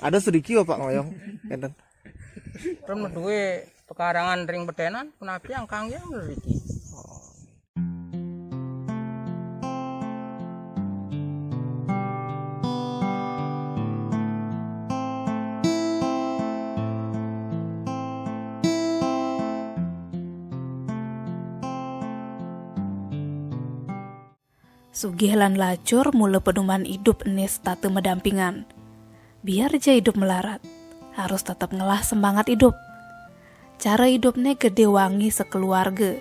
Ada sedikit Pak ngoyong. Enten. Ram duwe pekarangan ring betenan penapi yang kangyang riki. Sugih lan lacur mula pedoman hidup nes tate medampingan. Biar aja hidup melarat, harus tetap ngelah semangat hidup. Cara hidupnya gede wangi sekeluarga.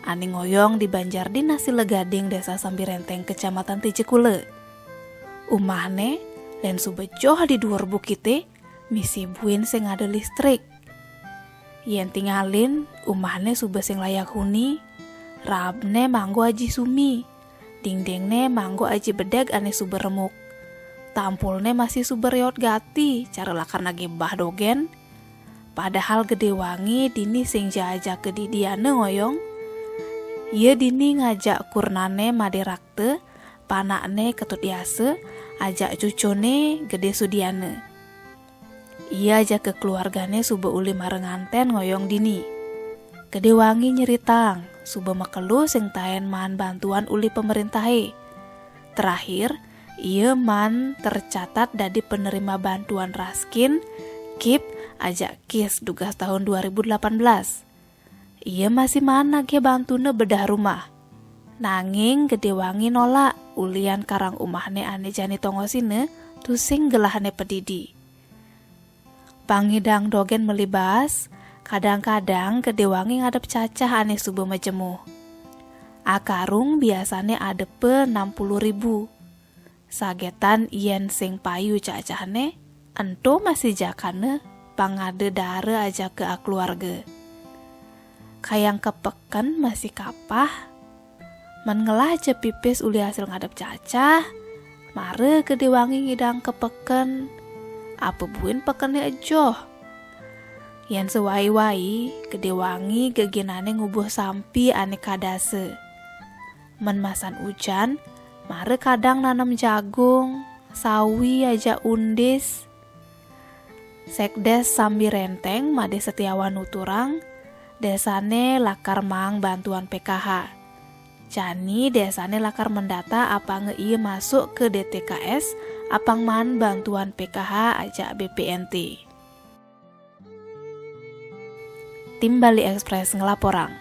Ani ngoyong di Banjar di Nasi Legading Desa Sambirenteng Kecamatan Tijekule. Umahne len subejoh di dhuwur bukite misi buin sing ada listrik. Yen tinggalin umahne sube sing layak huni, rabne manggo aji sumi. Dingdingne manggo aji bedeg ane sube remuk. Tampulne masih sube reot gati, cara lakar nage bah dogen. Padahal gede wangi dini sing jajak ke didiane ngoyong. Ia dini ngajak kurnane maderakte, panakne ketut yase, ajak cucone gede sudiane. Ia ajak ke keluargane sube uli marenganten ngoyong dini. Gede wangi nyeritang, suba makelu sing taen man bantuan uli pemerintahe. Terakhir, ia man tercatat dadi penerima bantuan Raskin, KIP, ajak KIS dugas tahun 2018. Ia masih mana ge bantune bedah rumah. Nanging gede wangi nolak, ulian karang umahne ane jani tongosine, tusing gelahane pedidi. Pangidang dogen melibas, kadang-kadang gede wangi ngadep cacah ane subuh majemu. Akarung biasane adepe 60.000. Sagetan yen sing payu cacahne, ento masih jakane pangade dare aja ke keluarga. Kayang kepeken masih kapah, mengelah aja pipis uli hasil ngadep cacah, mare gede wangi ngidang kepeken, apa buin pekene ejoh. Yang sewai-wai, gede wangi gegenane ngubuh sampi ane kadase. Menmasan hujan, mare kadang nanam jagung, sawi aja undis. Sekdes Sambirenteng Made Setiawan Nuturang, desane lakar mang bantuan PKH. Jani desane lakar mendata apa ngeieu masuk ke DTKS, apang man bantuan PKH aja BPNT. Tim Bali Express ngelaporang.